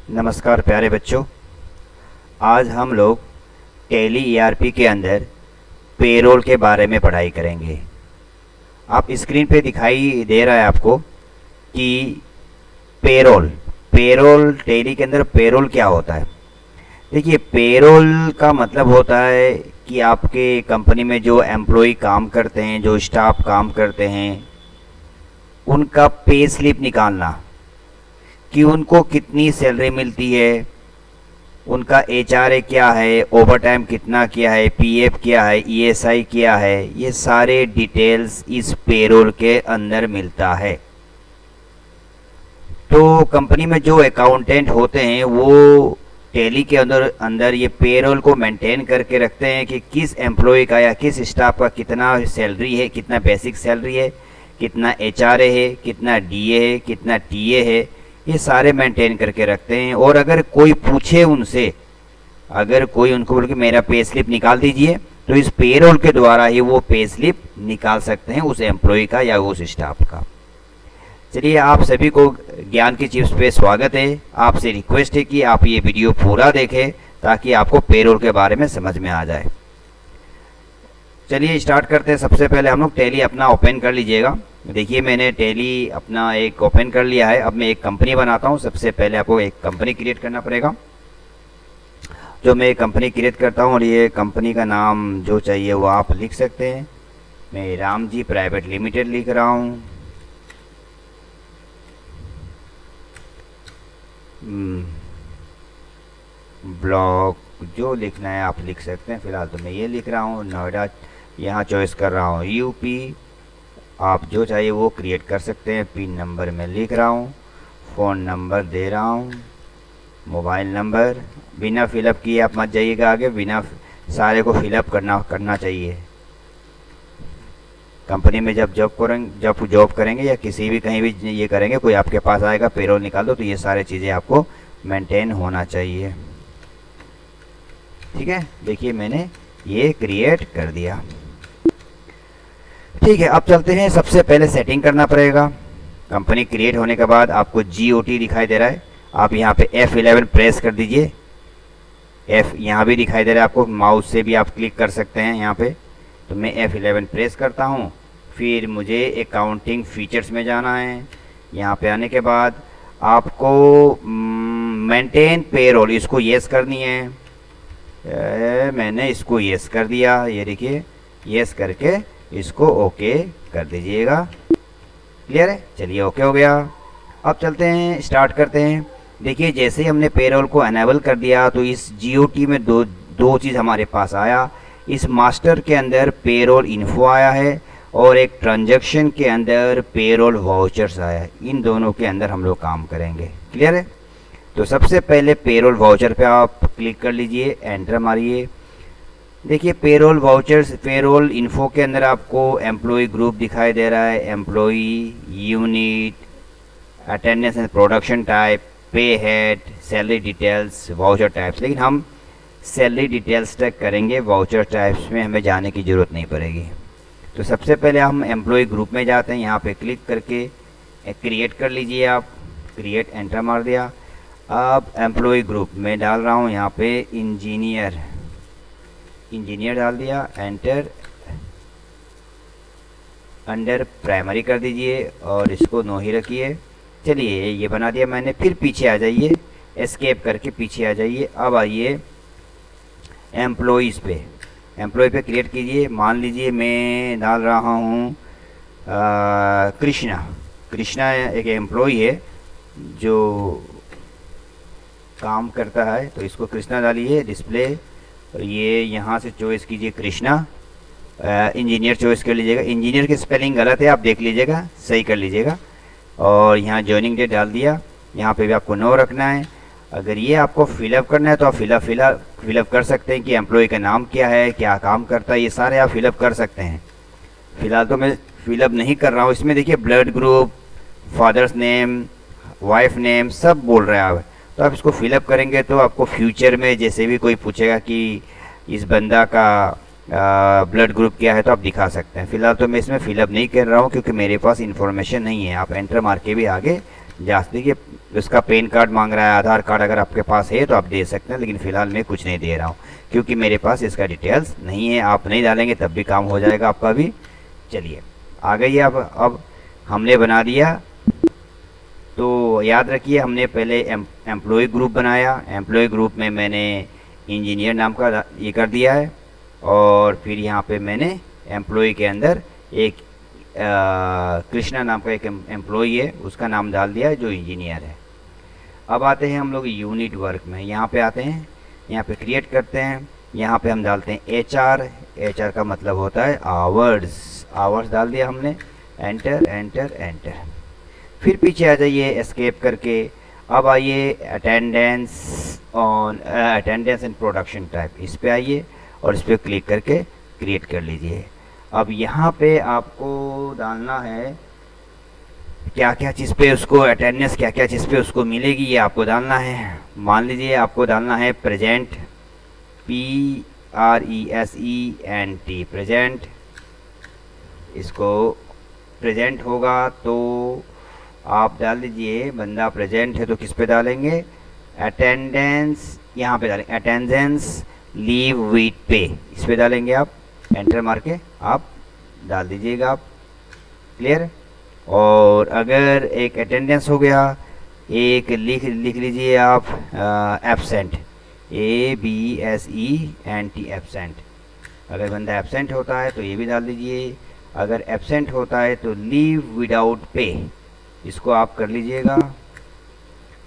नमस्कार प्यारे बच्चों। आज हम लोग टैली ईआरपी के अंदर पेरोल के बारे में पढ़ाई करेंगे। आप स्क्रीन पे दिखाई दे रहा है आपको कि पेरोल पेरोल टैली के अंदर पेरोल क्या होता है। देखिए, पेरोल का मतलब होता है कि आपके कंपनी में जो एम्प्लॉय काम करते हैं, जो स्टाफ काम करते हैं, उनका पे स्लिप निकालना कि उनको कितनी सैलरी मिलती है, उनका एचआरए क्या है, ओवर टाइम कितना किया है, पीएफ क्या है, ईएसआई क्या है, ये सारे डिटेल्स इस पेरोल के अंदर मिलता है। तो कंपनी में जो अकाउंटेंट होते हैं वो टैली के अंदर ये पेरोल को मेंटेन करके रखते हैं कि किस एम्प्लॉय का या किस स्टाफ का कितना सैलरी है, कितना बेसिक सैलरी है, कितना एचआरए है, कितना डीए है, कितना टीए है, ये सारे मेंटेन करके रखते हैं। और अगर कोई पूछे उनसे, अगर कोई उनको बोले कि मेरा पे स्लिप निकाल दीजिए, तो इस पेरोल के द्वारा ही वो पे स्लिप निकाल सकते हैं उस एम्प्लॉय का या उस स्टाफ का। चलिए, आप सभी को ज्ञान की चिप्स पे स्वागत है। आपसे रिक्वेस्ट है कि आप ये वीडियो पूरा देखें ताकि आपको पेरोल के बारे में समझ में आ जाए। चलिए स्टार्ट करते हैं। सबसे पहले हम लोग टैली अपना ओपन कर लीजिएगा। देखिए, मैंने टैली अपना एक ओपन कर लिया है। अब मैं एक कंपनी बनाता हूँ। सबसे पहले आपको एक कंपनी क्रिएट करना पड़ेगा। जो मैं एक कंपनी क्रिएट करता हूँ और ये कंपनी का नाम जो चाहिए वो आप लिख सकते हैं। मैं राम जी प्राइवेट लिमिटेड लिख रहा हूँ। ब्लॉक जो लिखना है आप लिख सकते हैं। फिलहाल तो मैं ये लिख रहा हूँ, नोएडा यहाँ चॉइस कर रहा हूँ, यूपी। आप जो चाहिए वो क्रिएट कर सकते हैं। पिन नंबर मैं लिख रहा हूँ, फ़ोन नंबर दे रहा हूँ, मोबाइल नंबर। बिना फिलअप किए आप मत जाइएगा आगे, बिना सारे को फिलअप करना चाहिए। कंपनी में जब जॉब करेंगे या किसी भी कहीं भी ये करेंगे, कोई आपके पास आएगा पेरोल निकाल दो, तो ये सारी चीज़ें आपको मेंटेन होना चाहिए। ठीक है, देखिए मैंने ये क्रिएट कर दिया। ठीक है, अब चलते हैं। सबसे पहले सेटिंग करना पड़ेगा। कंपनी क्रिएट होने के बाद आपको GOT दिखाई दे रहा है, आप यहाँ पे F11 प्रेस कर दीजिए। F यहाँ भी दिखाई दे रहा है आपको, माउस से भी आप क्लिक कर सकते हैं यहाँ पे। तो मैं F11 प्रेस करता हूँ। फिर मुझे अकाउंटिंग फीचर्स में जाना है। यहाँ पे आने के बाद आपको मेंटेन पेरोल, इसको येस करनी है। मैंने इसको येस कर दिया। ये देखिए, येस करके इसको ओके कर दीजिएगा। क्लियर है? चलिए, ओके हो गया। अब चलते हैं, स्टार्ट करते हैं। देखिए, जैसे ही हमने पेरोल को अनेबल कर दिया तो इस GOT में दो चीज़ हमारे पास आया। इस मास्टर के अंदर पेरोल इन्फो आया है और एक ट्रांजैक्शन के अंदर पेरोल वाउचर्स आया है। इन दोनों के अंदर हम लोग काम करेंगे। क्लियर है? तो सबसे पहले पेरोल वाउचर पे आप क्लिक कर लीजिए, एंटर मारिए। देखिए, पेरोल वाउचर्स, पेरोल इन्फो के अंदर आपको एम्प्लॉय ग्रुप दिखाई दे रहा है, employ, unit, attendance and production type, pay head, salary details, voucher types. लेकिन हम सैलरी डिटेल्स तक करेंगे, वाउचर टाइप्स में हमें जाने की ज़रूरत नहीं पड़ेगी। तो सबसे पहले हम एम्प्लॉय ग्रुप में जाते हैं। यहाँ पे क्लिक करके क्रिएट कर लीजिए आप। क्रिएट, एंटर मार दिया। अब एम्प्लॉय ग्रुप में डाल रहा हूँ यहाँ पे इंजीनियर डाल दिया, एंटर। अंडर प्राइमरी कर दीजिए और इसको नो ही रखिए। चलिए, ये बना दिया मैंने। फिर पीछे आ जाइए, एस्केप करके पीछे आ जाइए। अब आइए एम्प्लॉइज़ पे, एम्प्लॉय पे क्रिएट कीजिए। मान लीजिए मैं डाल रहा हूँ कृष्णा एक एम्प्लॉय है जो काम करता है, तो इसको कृष्णा डालिए। डिस्प्ले, ये यहाँ से चॉइस कीजिए कृष्णा। इंजीनियर चॉइस कर लीजिएगा। इंजीनियर की स्पेलिंग गलत है, आप देख लीजिएगा, सही कर लीजिएगा। और यहाँ जॉइनिंग डेट डाल दिया। यहाँ पे भी आपको नो रखना है। अगर ये आपको फिलअप करना है तो आप फिलअप कर सकते हैं कि एम्प्लॉय का नाम क्या है, क्या काम करता है, ये सारे आप फिलअप कर सकते हैं। फिलहाल तो मैं फिलअप नहीं कर रहा हूँ। इसमें देखिए blood group, father's name, wife name सब बोल रहे हैं आप। तो आप इसको फिलअप करेंगे तो आपको फ्यूचर में जैसे भी कोई पूछेगा कि इस बंदा का ब्लड ग्रुप क्या है तो आप दिखा सकते हैं। फिलहाल तो मैं इसमें फिलअप नहीं कर रहा हूँ क्योंकि मेरे पास इन्फॉर्मेशन नहीं है। आप एंटर मार के भी आगे जा सकते। उसका पैन कार्ड मांग रहा है, आधार कार्ड अगर आपके पास है तो आप दे सकते हैं, लेकिन फ़िलहाल मैं कुछ नहीं दे रहा हूँ क्योंकि मेरे पास इसका डिटेल्स नहीं है। आप नहीं डालेंगे तब भी काम हो जाएगा आपका भी। चलिए आ गई अब हमने बना दिया। तो याद रखिए हमने पहले एम्प्लॉय ग्रुप बनाया, एम्प्लॉय ग्रुप में मैंने इंजीनियर नाम का ये कर दिया है, और फिर यहाँ पे मैंने एम्प्लॉय के अंदर एक कृष्णा नाम का एक एम्प्लॉय है, उसका नाम डाल दिया है जो इंजीनियर है। अब आते हैं हम लोग यूनिट वर्क में, यहाँ पे आते हैं, यहाँ पे क्रिएट करते हैं, यहाँ पे हम डालते हैं एचआर। एचआर का मतलब होता है आवर्स, आवर्स डाल दिया हमने, एंटर एंटर एंटर। फिर पीछे आ जाइए एस्केप करके। अब आइए attendance on, attendance and production type, इस पे आइए और इस पर क्लिक करके क्रिएट कर लीजिए। अब यहाँ पे आपको डालना है क्या क्या चीज़ पे उसको अटेंडेंस, क्या क्या चीज़ पे उसको मिलेगी ये आपको डालना है। मान लीजिए आपको डालना है प्रेजेंट, PRESENT, प्रेजेंट। इसको प्रेजेंट होगा तो आप डाल दीजिए, बंदा प्रेजेंट है तो किस पे डालेंगे, अटेंडेंस, यहाँ पे डालेंगे अटेंडेंस लीव विथ पे, इस पे डालेंगे आप, एंटर मार के आप डाल दीजिएगा आप। क्लियर। और अगर एक अटेंडेंस हो गया, एक लिख लीजिए आप एब्सेंट, ABSENT, एब्सेंट। अगर बंदा एब्सेंट होता है तो ये भी डाल दीजिए। अगर एब्सेंट होता है तो लीव विदाउट पे, इसको आप कर लीजिएगा।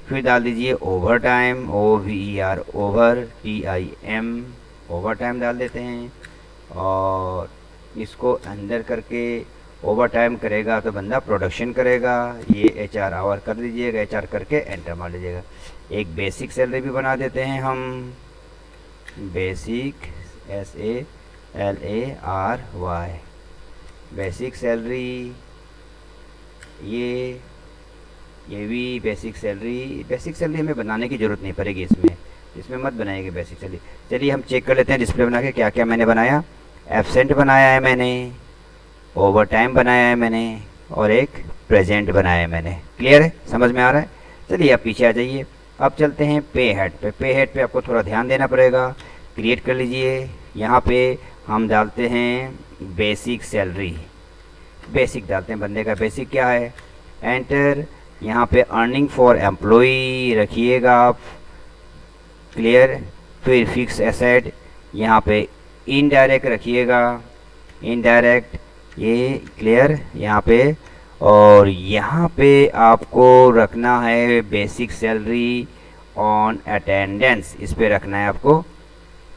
फिर डाल दीजिए over time, OVER, over, TIM, over time डाल देते हैं। और इसको अंदर करके ओवर टाइम करेगा तो बंदा प्रोडक्शन करेगा, ये HR आवर कर दीजिएगा, HR करके एंटर मार लीजिएगा। एक बेसिक सैलरी भी बना देते हैं हम, बेसिक SALARY, बेसिक सैलरी, ये भी बेसिक सैलरी हमें बनाने की ज़रूरत नहीं पड़ेगी, इसमें मत बनाइएगा बेसिक सैलरी। चलिए हम चेक कर लेते हैं डिस्प्ले बना के क्या क्या मैंने बनाया। एब्सेंट बनाया है मैंने, ओवर टाइम बनाया है मैंने, और एक प्रेजेंट बनाया है मैंने। क्लियर है, समझ में आ रहा है। चलिए आप पीछे आ जाइए। अब चलते हैं पे हेड पे। पे हेड पे आपको थोड़ा ध्यान देना पड़ेगा। क्रिएट कर लीजिए, यहाँ पे हम डालते हैं बेसिक सैलरी, बेसिक डालते हैं, बंदे का बेसिक क्या है, एंटर। यहाँ पे अर्निंग फॉर एम्प्लॉई रखिएगा आप। क्लियर। फिर फिक्स एसेट, यहाँ पे इनडायरेक्ट रखिएगा, इनडायरेक्ट, ये क्लियर यहाँ पे। और यहाँ पे आपको रखना है बेसिक सैलरी ऑन अटेंडेंस, इस पे रखना है आपको।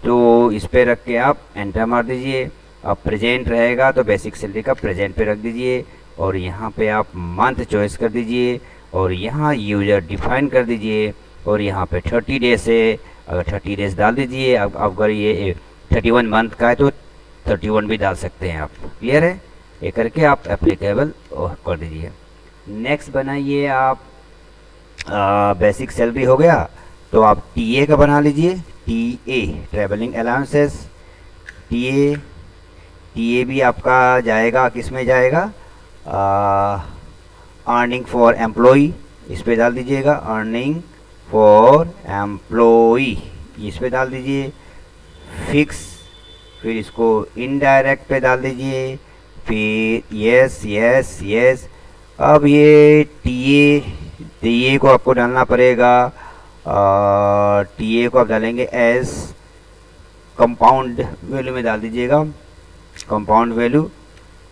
तो इस पे रख के आप एंटर मार दीजिए। अब प्रेजेंट रहेगा तो बेसिक सैलरी का प्रेजेंट पे रख दीजिए, और यहाँ पे आप मंथ चॉइस कर दीजिए, और यहाँ यूजर डिफाइन कर दीजिए, और यहाँ पे 30 डेज है, अगर 30 डेज डाल दीजिए। अब अगर ये 31 मंथ का है तो 31 भी डाल सकते हैं आप। क्लियर है, ये करके आप एप्लीकेबल कर दीजिए। नेक्स्ट बनाइए आप बेसिक सैलरी हो गया तो आप TA का बना लीजिए, TA ट्रैवलिंग अलाउंसेस। TA भी आपका जाएगा, किस में जाएगा, अर्निंग फॉर एम्प्लॉई, इस पे डाल दीजिएगा, अर्निंग फॉर एम्प्लॉई, इस पे डाल दीजिए। फिक्स, फिर इसको इनडायरेक्ट पे डाल दीजिए, फिर यस यस यस। अब ये TA को आपको डालना पड़ेगा, TA को आप डालेंगे एज कंपाउंड वैल्यू में डाल दीजिएगा, कंपाउंड वैल्यू।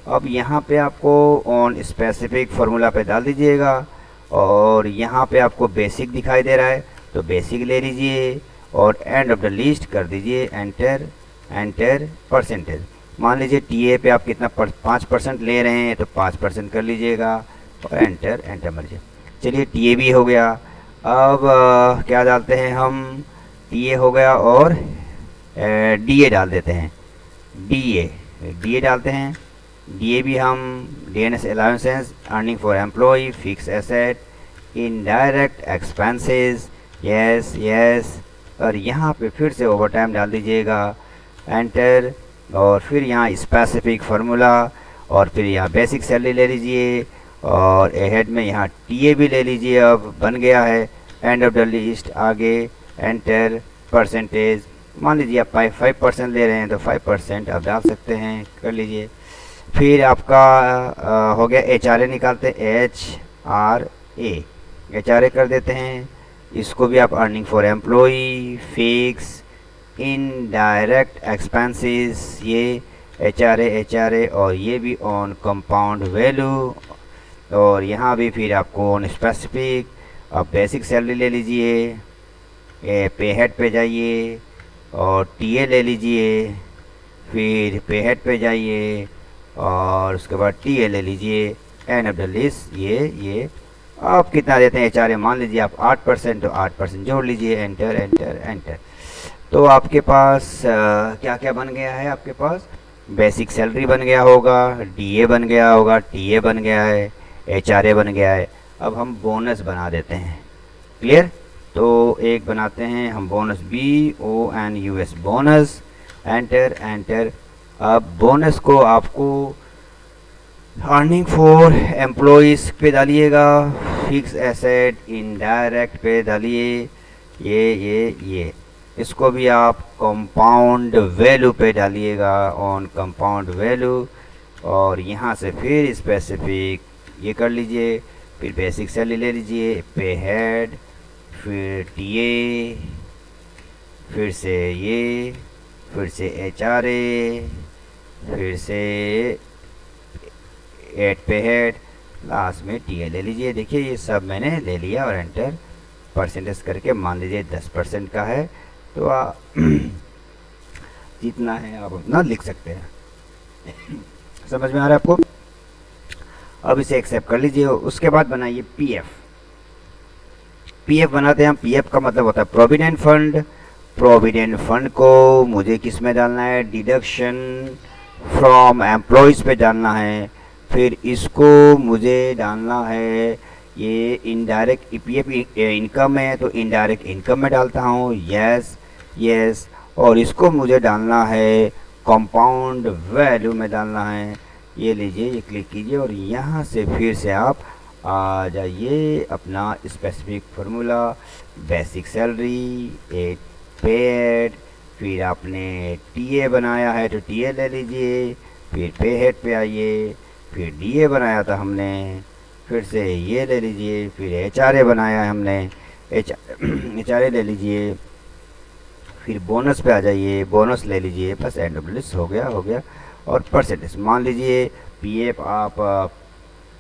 अब यहाँ पे आपको ऑन स्पेसिफिक फार्मूला पे डाल दीजिएगा, और यहाँ पे आपको बेसिक दिखाई दे रहा है तो बेसिक ले लीजिए, और एंड ऑफ द लिस्ट कर दीजिए, एंटर एंटर परसेंटेज। मान लीजिए TA पे आप कितना 5% ले रहे हैं तो 5% कर लीजिएगा, और एंटर एंटर मारिए। चलिए TA भी हो गया। अब क्या डालते हैं हम, TA हो गया, और DA डाल देते हैं, DA डालते हैं। DA भी हम DNS allowances, earning for employ, fix asset, indirect expenses, yes yes. और यहाँ पे फिर से ओवर टाइम डाल दीजिएगा, एंटर। और फिर यहाँ स्पेसिफिक फार्मूला, और फिर यहाँ बेसिक सैलरी ले लीजिए, और एहेड में यहाँ टीए भी ले लीजिए, अब बन गया है। एंड ऑफ द लिस्ट, आगे एंटर परसेंटेज, मान लीजिए आप 5% ले रहे हैं तो 5% आप डाल सकते हैं, कर लीजिए। फिर आपका हो गया HRA, निकालते हैं HRA, HRA कर देते हैं। इसको भी आप earning for employee, fix, indirect expenses, ये HRA और ये भी ऑन कंपाउंड वैल्यू, और यहाँ भी फिर आपको ऑन स्पेसिफिक। आप बेसिक सैलरी ले लीजिए, पे हेड पे जाइए और टीए ले लीजिए, फिर पे हेड पे जाइए और उसके बाद टीए ले लीजिए। एंड ऑफ द लिस्ट, ये आप कितना देते हैं HRA, मान लीजिए आप 8%, तो 8% जोड़ लीजिए। Enter enter enter. तो आपके पास क्या क्या बन गया है, आपके पास बेसिक सैलरी बन गया होगा, DA बन गया होगा, टीए बन गया है, HRA बन गया है। अब हम बोनस बना देते हैं, क्लियर। तो एक बनाते हैं हम bonus, BONUS, bonus. Enter enter. अब बोनस को आपको अर्निंग फॉर एम्प्लॉइज पे डालिएगा, फिक्स एसेट इनडायरेक्ट पे डालिए, ये इसको भी आप कंपाउंड वैल्यू पे डालिएगा, ऑन कंपाउंड वैल्यू। और यहाँ से फिर स्पेसिफिक ये कर लीजिए, फिर बेसिक सैलरी ले लीजिए, पे हेड, फिर टीए, फिर से ये, फिर से HRA, फिर से एड पे हेड, लास्ट में टीए ले लीजिए। देखिए ये सब मैंने ले लिया और एंटर परसेंटेज करके, मान लीजिए 10% का है तो जितना है आप उतना लिख सकते हैं। समझ में आ रहा है आपको। अब इसे एक्सेप्ट कर लीजिए। उसके बाद बनाइए पीएफ बनाते हैं हम। पीएफ का मतलब होता है प्रोविडेंट फंड। प्रोविडेंट फंड को मुझे किस में डालना है, डिडक्शन फ्रॉम एम्प्लॉयज़ पे डालना है। फिर इसको मुझे डालना है, ये इनडायरेक्ट पीएफ इनकम है तो इनडायरेक्ट इनकम में डालता हूँ, यस। और इसको मुझे डालना है कंपाउंड वैल्यू में डालना है। ये लीजिए, ये क्लिक कीजिए और यहाँ से फिर से आप आ जाइए अपना स्पेसिफिक फार्मूला, बेसिक सैलरी, एक पेड, फिर आपने टीए बनाया है तो टीए ले लीजिए, फिर पे हेड पे आइए, फिर डीए बनाया था हमने, फिर से ये ले लीजिए, फिर HRA बनाया है हमने, HRA ले लीजिए, फिर बोनस पे आ जाइए, बोनस ले लीजिए, बस एंड ऑफ लिस्ट हो गया। और परसेंटेज मान लीजिए पीएफ आप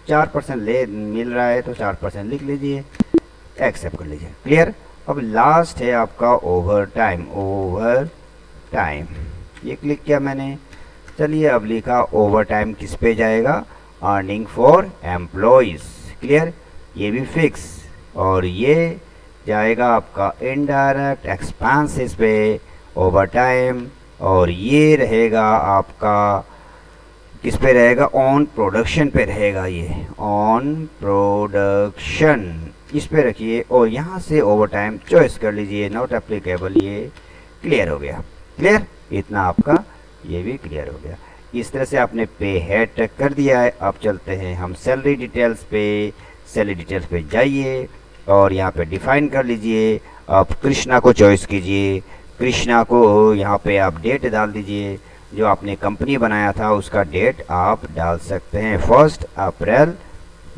4% ले मिल रहा है तो 4% लिख लीजिए, एक्सेप्ट कर लीजिए, क्लियर। अब लास्ट है आपका ओवर टाइम, ये क्लिक किया मैंने। चलिए अब लिखा ओवर टाइम किस पे जाएगा, अर्निंग फॉर एम्प्लॉयज़, क्लियर। ये भी फिक्स, और ये जाएगा आपका इनडायरेक्ट एक्सपेंसेस पे ओवर टाइम, और ये रहेगा आपका किस पे रहेगा, ऑन प्रोडक्शन पे रहेगा, ये ऑन प्रोडक्शन इस पे रखिए। और यहाँ से ओवर टाइम चॉइस कर लीजिए, नॉट एप्लीकेबल, ये क्लियर हो गया, क्लियर। इतना आपका ये भी क्लियर हो गया। इस तरह से आपने पे हेड तक कर दिया है। अब चलते हैं हम सैलरी डिटेल्स पे। सैलरी डिटेल्स पे जाइए और यहाँ पे डिफाइन कर लीजिए। आप कृष्णा को चॉइस कीजिए, कृष्णा को यहाँ पे आप डेट डाल दीजिए, जो आपने कंपनी बनाया था उसका डेट आप डाल सकते हैं। 1 अप्रैल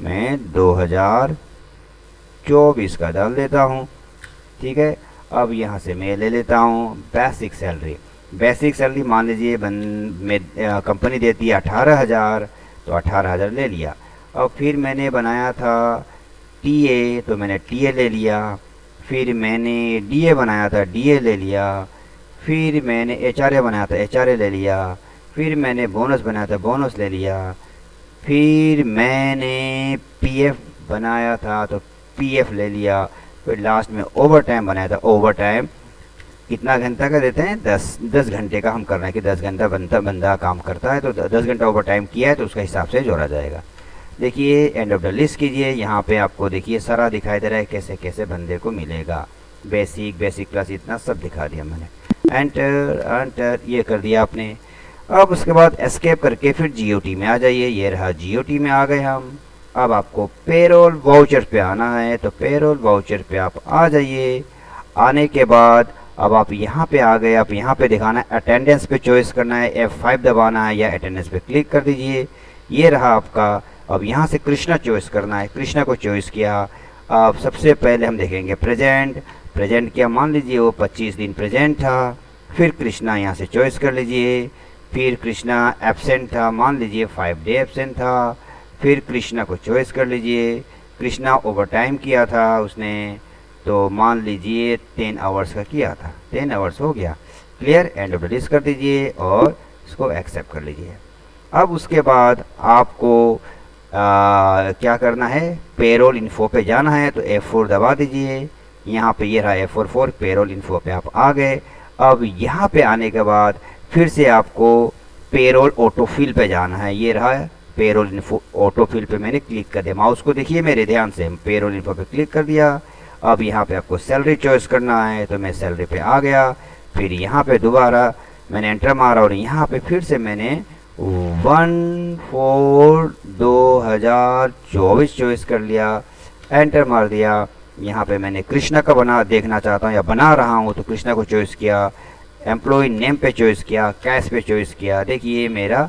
में 2024 का डाल देता हूँ, ठीक है। अब यहाँ से मैं ले लेता हूँ बेसिक सैलरी। बेसिक सैलरी मान लीजिए कंपनी देती है 18,000, तो 18,000 ले लिया। अब फिर मैंने बनाया था टीए, तो मैंने टीए ले लिया। फिर मैंने डीए बनाया था, डीए ले लिया। फिर मैंने HRA बनाया था, HRA ले लिया। फिर मैंने बोनस बनाया था, बोनस ले लिया। फिर मैंने पीएफ बनाया था तो पीएफ ले लिया। फिर लास्ट में ओवर टाइम बनाया था। ओवर टाइम कितना घंटा का देते हैं, 10 घंटे का हम कर रहे हैं कि 10 घंटा बंदा काम करता है, तो 10 घंटा ओवर टाइम किया है तो उसका हिसाब से जोड़ा जाएगा। देखिए एंड ऑफ द लिस्ट कीजिए। यहाँ पे आपको देखिए सारा दिखाई दे रहा है कैसे कैसे बंदे को मिलेगा। बेसिक प्लस इतना सब दिखा दिया मैंने। एंटर ये कर दिया आपने। अब उसके बाद एस्केप करके फिर GOT में आ जाइए। ये रहा GOT में आ गए हम। अब आपको पेरोल वाउचर पे आना है, तो पेरोल वाउचर पे आप आ जाइए। आने के बाद अब आप यहाँ पे आ गए, आप यहाँ पे दिखाना है, अटेंडेंस पे चॉइस करना है, F5 दबाना है या अटेंडेंस पे क्लिक कर दीजिए। ये रहा आपका। अब यहाँ से कृष्णा चॉइस करना है, कृष्णा को चॉइस किया। अब सबसे पहले हम देखेंगे प्रेजेंट किया, मान लीजिए वो 25 दिन प्रेजेंट था। फिर कृष्णा यहाँ से चॉइस कर लीजिए। फिर कृष्णा एब्सेंट था, मान लीजिए 5 डे एब्सेंट था। फिर कृष्णा को चॉइस कर लीजिए। कृष्णा ओवर टाइम किया था उसने, तो मान लीजिए 10 आवर्स का किया था, 10 आवर्स हो गया। Clear, end of the list कर दीजिए और इसको एक्सेप्ट कर लीजिए। अब उसके बाद आपको क्या करना है, पेरोल इन्फो पे जाना है, तो F4 दबा दीजिए। यहाँ पे ये रहा F4 पेरोल इन्फो पे आप आ गए। अब यहाँ पे आने के बाद फिर से आपको पेरोल ऑटोफिल पे जाना है। ये रहा पेरोल इन्फो ऑटोफिल पे मैंने क्लिक कर दिया। माउस को देखिए मेरे ध्यान से, पेरोल इन्फो पे क्लिक कर दिया। अब यहाँ पे आपको सैलरी चॉइस करना है, तो मैं सैलरी पे आ गया। फिर यहाँ पे दोबारा मैंने एंटर मारा और यहाँ पे फिर से मैंने 1/4/2024 चॉइस कर लिया, एंटर मार दिया। यहाँ पे मैंने कृष्णा का देखना चाहता हूँ या बना रहा हूँ, तो कृष्णा को चॉइस किया। एम्प्लॉय नेम पे चॉइस किया, कैश पे चॉइस किया। देखिए मेरा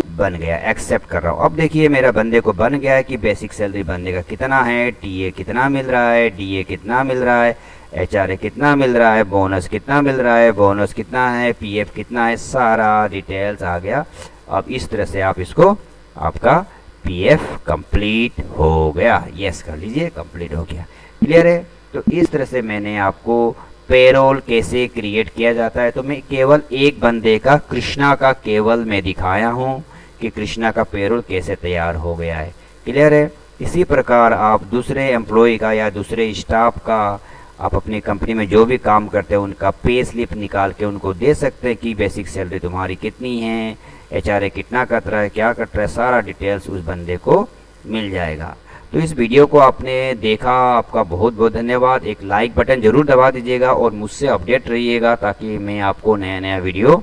बन गया, एक्सेप्ट कर रहा हूँ। अब देखिए मेरा बंदे को बन गया है कि बेसिक सैलरी बंदे का कितना है, टीए कितना मिल रहा है, डीए कितना मिल रहा है, एचआरए कितना मिल रहा है, बोनस कितना मिल रहा है, बोनस कितना है, पीएफ कितना है, सारा डिटेल्स आ गया। अब इस तरह से आप इसको, आपका पीएफ कंप्लीट हो गया। यस कर लीजिए, कंप्लीट हो गया। क्लियर है। तो इस तरह से मैंने आपको पेरोल कैसे क्रिएट किया जाता है, तो मैं केवल एक बंदे का, कृष्णा का केवल मैं दिखाया हूँ कि कृष्णा का पेरोल कैसे तैयार हो गया है। क्लियर है। इसी प्रकार आप दूसरे एम्प्लॉय का या दूसरे स्टाफ का, आप अपनी कंपनी में जो भी काम करते हैं उनका पे स्लिप निकाल के उनको दे सकते हैं कि बेसिक सैलरी तुम्हारी कितनी है, एचआरए कितना कट रहा है, क्या कट रहा है, सारा डिटेल्स उस बंदे को मिल जाएगा। तो इस वीडियो को आपने देखा, आपका बहुत बहुत धन्यवाद। एक लाइक बटन ज़रूर दबा दीजिएगा और मुझसे अपडेट रहिएगा ताकि मैं आपको नया नया वीडियो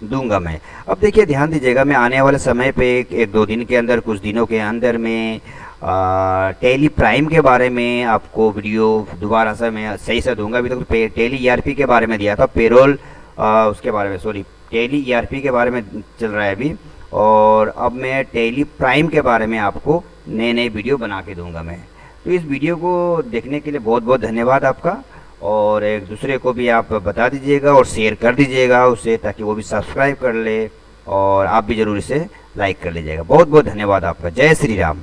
दूंगा मैं। अब देखिए ध्यान दीजिएगा, मैं आने वाले समय पे एक दो दिन के अंदर, कुछ दिनों के अंदर में टेली प्राइम के बारे में आपको वीडियो दोबारा से मैं सही से दूंगा। अभी तक तो टेली ईआरपी के बारे में दिया था, पेरोल उसके बारे में, सॉरी टेली ईआरपी के बारे में चल रहा है अभी। और अब मैं टेली प्राइम के बारे में आपको नए नए वीडियो बना के दूंगा मैं। तो इस वीडियो को देखने के लिए बहुत बहुत धन्यवाद आपका। और एक दूसरे को भी आप बता दीजिएगा और शेयर कर दीजिएगा उससे, ताकि वो भी सब्सक्राइब कर ले, और आप भी ज़रूर इसे लाइक कर लीजिएगा। बहुत बहुत धन्यवाद आपका। जय श्री राम।